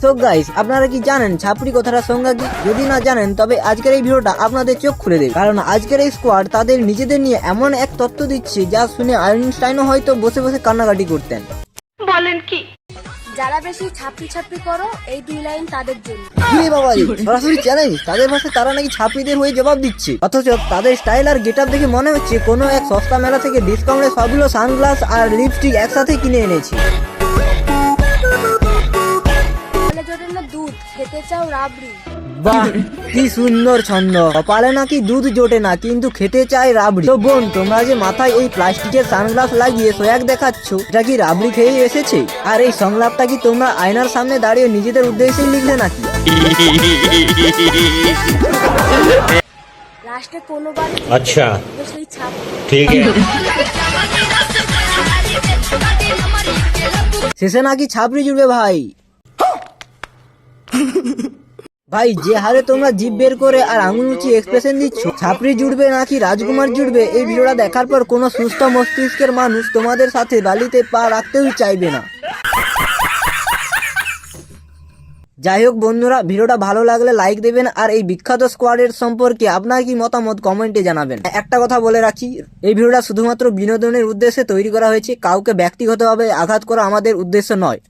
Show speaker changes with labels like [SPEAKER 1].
[SPEAKER 1] তো গাইস, আপনারা কি জানেন ছাপড়ি কথাটা সংজ্ঞা কি? যদি না জানেন তবে আজকের এই ভিডিওটা আপনাদের চোখ খুলে দেবে, কারণ আজকের এই স্কোয়াড তাদের নিজেদের নিয়ে এমন এক তথ্য দিচ্ছে যা শুনে আইনস্টাইনও হয়তো বসে বসে কান্নাকাটি করতেন।
[SPEAKER 2] বলেন কি?
[SPEAKER 3] যারা বেশি ছাপড়ি ছাপড়ি করো এই দুই লাইন তাদের জন্য।
[SPEAKER 1] কি বাবা, সরাসরি চ্যালেঞ্জ! তাদের ভাষায় তারা নাকি ছাপড়িদের হয়ে জবাব দিচ্ছে, অথচ তাদের স্টাইল আর গেটআপ দেখে মনে হচ্ছে কোনো এক সস্তা মেলা থেকে ডিসকাউন্টে সবগুলো সানগ্লাস আর লিপস্টিক একসাথে কিনে এনেছে।
[SPEAKER 3] জোরে না দুধ খেতে চাও রাবড়ি।
[SPEAKER 1] বাহ, কি সুন্দর ছন্দ! কপালে নাকি দুধ জোটে না, কিন্তু খেতে চাই রাবড়ি। তো বোন, তোমরা যে মাথায় এই প্লাস্টিকের সানগ্লাস লাগিয়ে সোয়াগ দেখাচ্ছ, এটা কি রাবড়ি খেয়ে এসেছে? আর এই সংলাপটা কি তোমরা আয়নার সামনে দাঁড়িয়ে নিজেদের উদ্দেশ্যেই লিখলে নাকি?
[SPEAKER 3] লাস্টে কোনো বাড়ি
[SPEAKER 4] अच्छा
[SPEAKER 3] সেই ছাপ
[SPEAKER 4] ठीक है।
[SPEAKER 1] শেষে নাকি ছাপড়ি জুড়বে ভাই। ভাই, যে হারে তোমরা জিভ বের করে আর আঙুল উঁচিয়ে এক্সপ্রেশন দিচ্ছ, ছাপড়ি জুড়বে নাকি রাজকুমার জুড়বে, এই ভিডিওটা দেখার পর কোনো সুস্থ মস্তিষ্কের মানুষ তোমাদের সাথে বালিতে পা রাখতেও চাইবে না। যাই হোক বন্ধুরা, ভিডিওটা ভালো লাগলে লাইক দেবেন, আর এই বিখ্যাত স্কোয়াডের সম্পর্কে আপনার কি মতামত কমেন্টে জানাবেন। একটা কথা বলে রাখি, এই ভিডিওটা শুধুমাত্র বিনোদনের উদ্দেশ্যে তৈরি করা হয়েছে, কাউকে ব্যক্তিগতভাবে আঘাত করা আমাদের উদ্দেশ্য নয়।